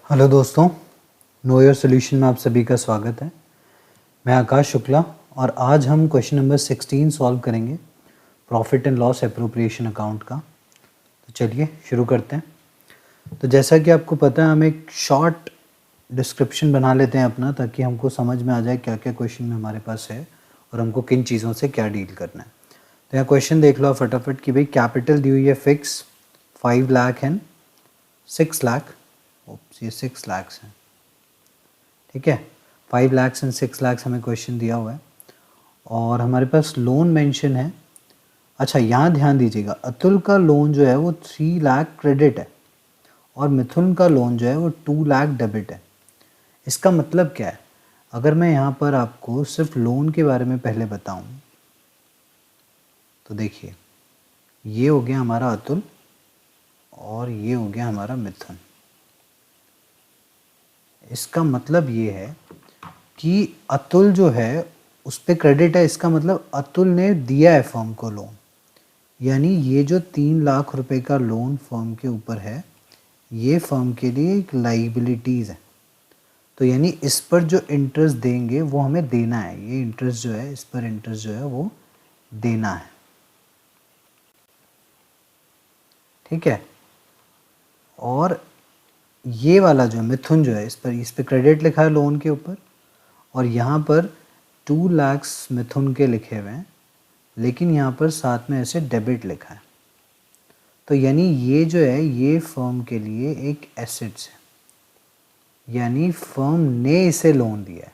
Hello दोस्तों, know your solution में आप सभी का स्वागत है। मैं आकाश शुक्ला और आज हम क्वेश्चन नंबर 16 सॉल्व करेंगे profit and loss appropriation account का। तो चलिए शुरू करते हैं। तो जैसा कि आपको पता है, हम एक शॉर्ट डिस्क्रिप्शन बना लेते हैं अपना, ताकि हमको समझ में आ जाए क्या क्या क्वेश्चन में हमारे पास है और हमको किन चीज़ों से क्या डील करना है। तो यहाँ क्वेश्चन देख लो फटाफट कि भाई कैपिटल दी हुई है फिक्स 5 लाख एंड 6 लाख। ये 6 लाख है, ठीक है। 5 लाख एंड 6 लाख हमें क्वेश्चन दिया हुआ है और हमारे पास लोन मेंशन है। अच्छा, यहाँ ध्यान दीजिएगा, अतुल का लोन जो है वो 3 लाख क्रेडिट है और मिथुन का लोन जो है वो 2 लाख डेबिट है। इसका मतलब क्या है? अगर मैं यहाँ पर आपको सिर्फ लोन के बारे में पहले बताऊं तो देखिए, ये हो गया हमारा अतुल और ये हो गया हमारा मिथुन। इसका मतलब ये है कि अतुल जो है उस पर क्रेडिट है। इसका मतलब अतुल ने दिया है फर्म को लोन, यानी ये जो 3 लाख रुपए का लोन फर्म के ऊपर है, ये फर्म के लिए एक लाइबिलिटीज़ है। तो यानी इस पर जो इंटरेस्ट देंगे वो हमें देना है। ये इंटरेस्ट जो है, इस पर इंटरेस्ट जो है वो देना है, ठीक है। और ये वाला जो मिथुन जो है, इस पर क्रेडिट लिखा है लोन के ऊपर और यहाँ पर 2 लाख मिथुन के लिखे हुए हैं, लेकिन यहाँ पर साथ में ऐसे डेबिट लिखा है। तो यानी ये जो है ये फर्म के लिए एक एसेट्स है, यानी फर्म ने इसे लोन दिया है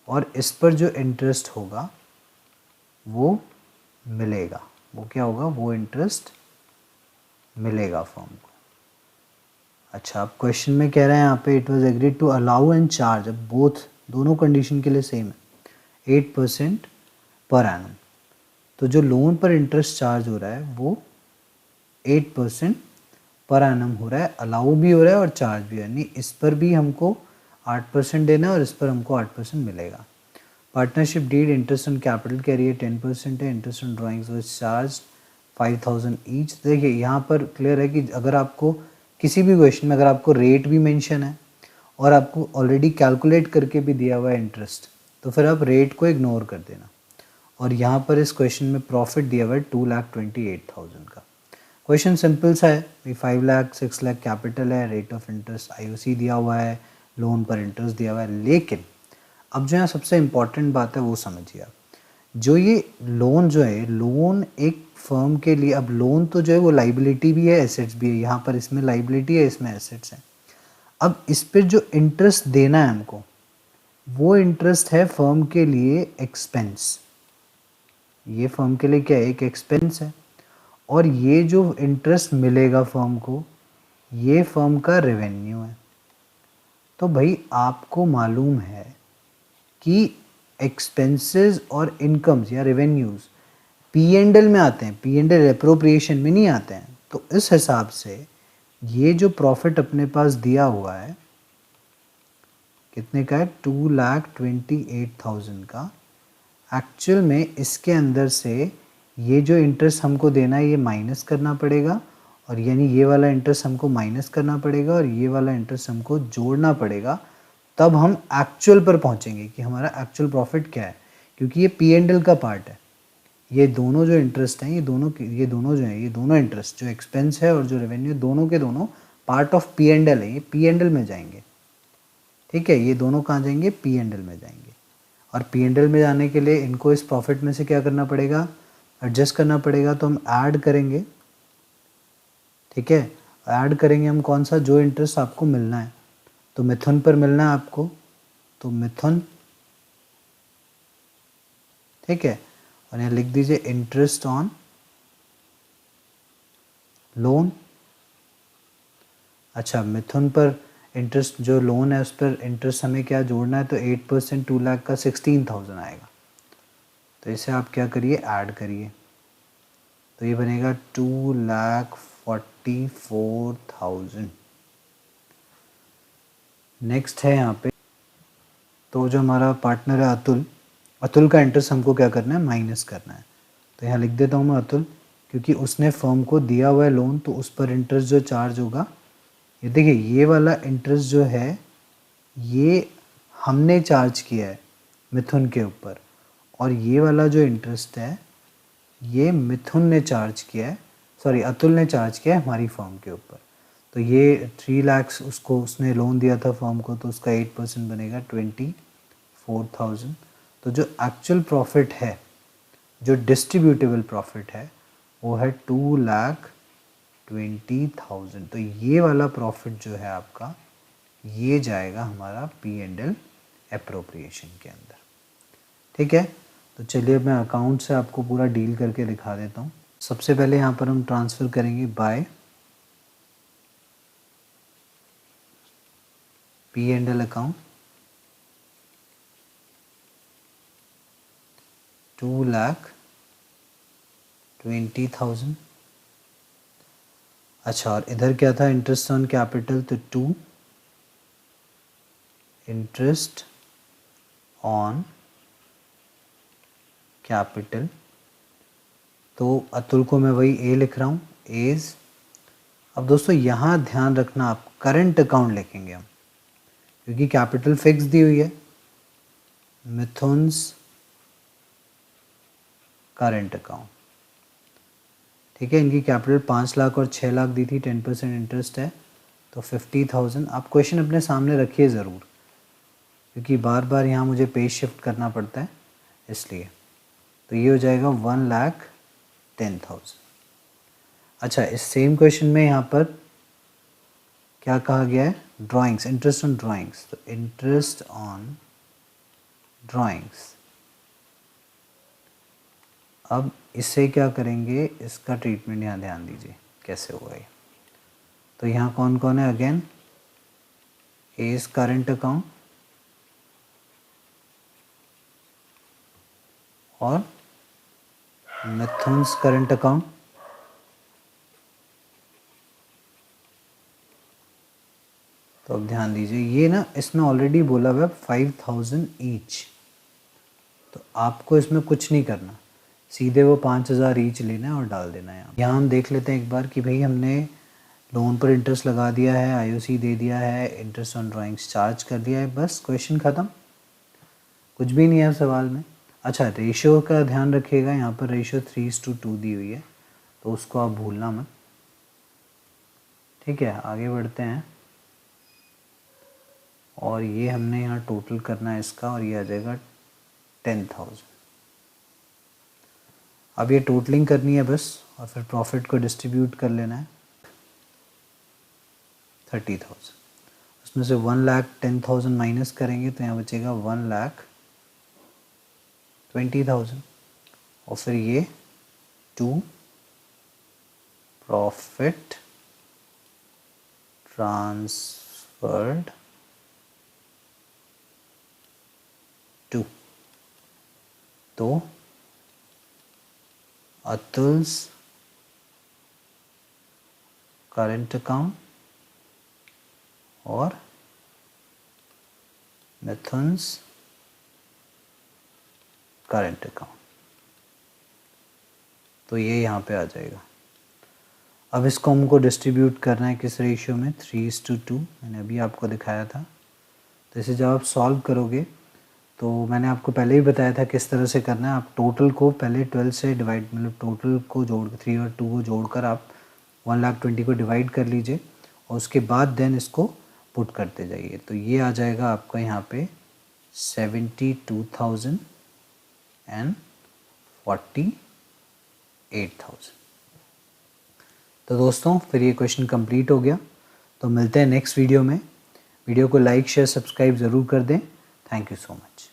और इस पर जो इंटरेस्ट होगा वो मिलेगा। वो क्या होगा? वो इंटरेस्ट मिलेगा फर्म को। अच्छा, अब क्वेश्चन में कह रहे हैं यहाँ पे it was agreed to allow and charge. अब दोनों कंडीशन के लिए सेम है, 8% पर एनम। तो जो लोन पर इंटरेस्ट चार्ज हो रहा है वो 8% पर एनम हो रहा है, अलाउ भी हो रहा है और चार्ज भी, यानी इस पर भी हमको 8% देना है और इस पर हमको 8% मिलेगा। Partnership deed interest on capital कह रही है 10% है, interest on drawings was charge 5000 each. देखिए यहाँ पर क्लियर है कि अगर आपको किसी भी क्वेश्चन में अगर आपको रेट भी मेंशन है और आपको ऑलरेडी कैलकुलेट करके भी दिया हुआ है इंटरेस्ट, तो फिर आप रेट को इग्नोर कर देना। और यहाँ पर इस क्वेश्चन में प्रॉफिट दिया हुआ है 2,28,000 का। क्वेश्चन सिंपल सा है, 5 लाख 6 लाख कैपिटल है, रेट ऑफ इंटरेस्ट आईओसी दिया हुआ है, लोन पर इंटरेस्ट दिया हुआ है। लेकिन अब जो यहाँ सबसे इम्पॉर्टेंट बात है वो समझिए आप, जो ये लोन जो है, लोन एक फर्म के लिए, अब लोन तो जो है वो लाइबिलिटी भी है एसेट्स भी है। यहाँ पर इसमें लाइबिलिटी है, इसमें एसेट्स है। अब इस पर जो इंटरेस्ट देना है हमको, वो इंटरेस्ट है फर्म के लिए एक्सपेंस। ये फर्म के लिए क्या है? एक एक्सपेंस है। और ये जो इंटरेस्ट मिलेगा फर्म को, ये फर्म का रेवेन्यू है। तो भाई आपको मालूम है कि एक्सपेंसेस और इनकम्स या रेवेन्यूज पी एंड एल में आते हैं, पी एंड एल एप्रोप्रिएशन में नहीं आते हैं। तो इस हिसाब से ये जो प्रॉफिट अपने पास दिया हुआ है कितने का है? 2,28,000 का। एक्चुअल में इसके अंदर से ये जो इंटरेस्ट हमको देना है ये माइनस करना पड़ेगा, और यानी ये वाला इंटरेस्ट हमको माइनस करना पड़ेगा और ये वाला इंटरेस्ट हमको जोड़ना पड़ेगा। तब हम एक्चुअल पर पहुंचेंगे कि हमारा एक्चुअल प्रॉफिट क्या है, क्योंकि ये पी एंड एल का पार्ट है। ये दोनों जो इंटरेस्ट हैं, ये दोनों जो है, ये दोनों इंटरेस्ट, जो एक्सपेंस है और जो रेवेन्यू, दोनों के दोनों part of P and L है। ये पी एंड एल में जाएंगे, ठीक है। ये दोनों कहाँ जाएंगे? पी एंड एल में जाएंगे। और पी एंड एल में जाने के लिए इनको इस प्रॉफिट में से क्या करना पड़ेगा? एडजस्ट करना पड़ेगा। तो हम ऐड करेंगे, ठीक है। ऐड करेंगे हम कौन सा? जो इंटरेस्ट आपको मिलना है। तो मिथुन पर मिलना है आपको, तो मिथुन, ठीक है। और यहाँ लिख दीजिए इंटरेस्ट ऑन लोन। अच्छा, मिथुन पर इंटरेस्ट जो लोन है उस पर इंटरेस्ट हमें क्या जोड़ना है? तो 8%, 2 लाख का 16,000 आएगा। तो इसे आप क्या करिए? ऐड करिए। तो ये बनेगा 2,44,000। नेक्स्ट है यहाँ पे, तो जो हमारा पार्टनर है अतुल, अतुल का इंटरेस्ट हमको क्या करना है? माइनस करना है। तो यहाँ लिख देता हूँ मैं अतुल, क्योंकि उसने फर्म को दिया हुआ है लोन, तो उस पर इंटरेस्ट जो चार्ज होगा ये देखिए ये वाला इंटरेस्ट जो है ये हमने चार्ज किया है मिथुन के ऊपर, और ये वाला जो इंटरेस्ट है ये मिथुन ने चार्ज किया है, सॉरी अतुल ने चार्ज किया है हमारी फर्म के ऊपर। तो ये 3 लाख उसको उसने लोन दिया था फर्म को, तो उसका 8% बनेगा 24,000। तो जो एक्चुअल प्रॉफिट है, जो डिस्ट्रीब्यूटेबल प्रॉफिट है वो है 2,20,000। तो ये वाला प्रॉफिट जो है आपका ये जाएगा हमारा P&L एप्रोप्रिएशन के अंदर। ठीक है, तो चलिए मैं अकाउंट से आपको पूरा डील करके दिखा देता हूँ। सबसे पहले यहाँ पर हम ट्रांसफ़र करेंगे बाय P&L अकाउंट 2,20,000। अच्छा, और इधर क्या था, इंटरेस्ट ऑन कैपिटल, तो 2 इंटरेस्ट ऑन कैपिटल। तो अतुल को मैं वही ए लिख रहा हूँ, एज। अब दोस्तों यहाँ ध्यान रखना, आप करंट अकाउंट लिखेंगे हम, क्योंकि कैपिटल फिक्स दी हुई है। मिथुन्स करंट अकाउंट, ठीक है। इनकी कैपिटल 5 लाख और 6 लाख दी थी, 10% इंटरेस्ट है, तो 50,000। आप क्वेश्चन अपने सामने रखिए ज़रूर, क्योंकि बार बार यहाँ मुझे पेज शिफ्ट करना पड़ता है इसलिए। तो ये हो जाएगा 1,10,000। अच्छा, इस सेम क्वेश्चन में यहाँ पर क्या कहा गया है, ड्राइंग्स, इंटरेस्ट ऑन ड्राइंग्स। तो इंटरेस्ट ऑन ड्राइंग्स, अब इससे क्या करेंगे, इसका ट्रीटमेंट यहाँ ध्यान दीजिए कैसे होगा ये। तो यहाँ कौन कौन है, अगेन एज करंट अकाउंट और मिथुन्स करंट अकाउंट। तो अब ध्यान दीजिए, ये ना इसमें ऑलरेडी बोला हुआ है 5,000 ईच, तो आपको इसमें कुछ नहीं करना, सीधे वो 5,000 ईच लेना है और डाल देना है। यहाँ हम देख लेते हैं एक बार कि भाई हमने लोन पर इंटरेस्ट लगा दिया है, आईओसी दे दिया है, इंटरेस्ट ऑन ड्राइंग्स चार्ज कर दिया है, बस क्वेश्चन ख़त्म, कुछ भी नहीं है सवाल में। अच्छा, रेशियो का ध्यान रखिएगा, यहाँ पर रेशियो 3:2 दी हुई है, तो उसको आप भूलना मत। ठीक है, आगे बढ़ते हैं, और ये हमने यहाँ टोटल करना है इसका, और ये आ जाएगा 10,000। अब ये टोटलिंग करनी है बस, और फिर प्रॉफिट को डिस्ट्रीब्यूट कर लेना है 30,000। उसमें से 1,10,000 माइनस करेंगे तो यहाँ बचेगा 1,20,000, और फिर ये 2 प्रॉफिट ट्रांसफर्ड टू, तो अतुल्स करंट अकाउंट और मिथुन्स करंट अकाउंट, तो ये यहाँ पे आ जाएगा। अब इसको हमको डिस्ट्रीब्यूट करना है किस रेशियो में, 3:2, मैंने अभी आपको दिखाया था। तो इसे जब आप सॉल्व करोगे, तो मैंने आपको पहले ही बताया था किस तरह से करना है। आप टोटल को पहले 12 से डिवाइड, मतलब टोटल को जोड़, 3 और 2 को जोड़कर आप 1,20,000 को डिवाइड कर लीजिए, और उसके बाद देन इसको पुट करते जाइए। तो ये आ जाएगा आपका यहाँ पे 72,048,000। तो दोस्तों फिर ये क्वेश्चन कंप्लीट हो गया। तो मिलते हैं नेक्स्ट वीडियो में। वीडियो को लाइक शेयर सब्सक्राइब ज़रूर कर दें। Thank you so much.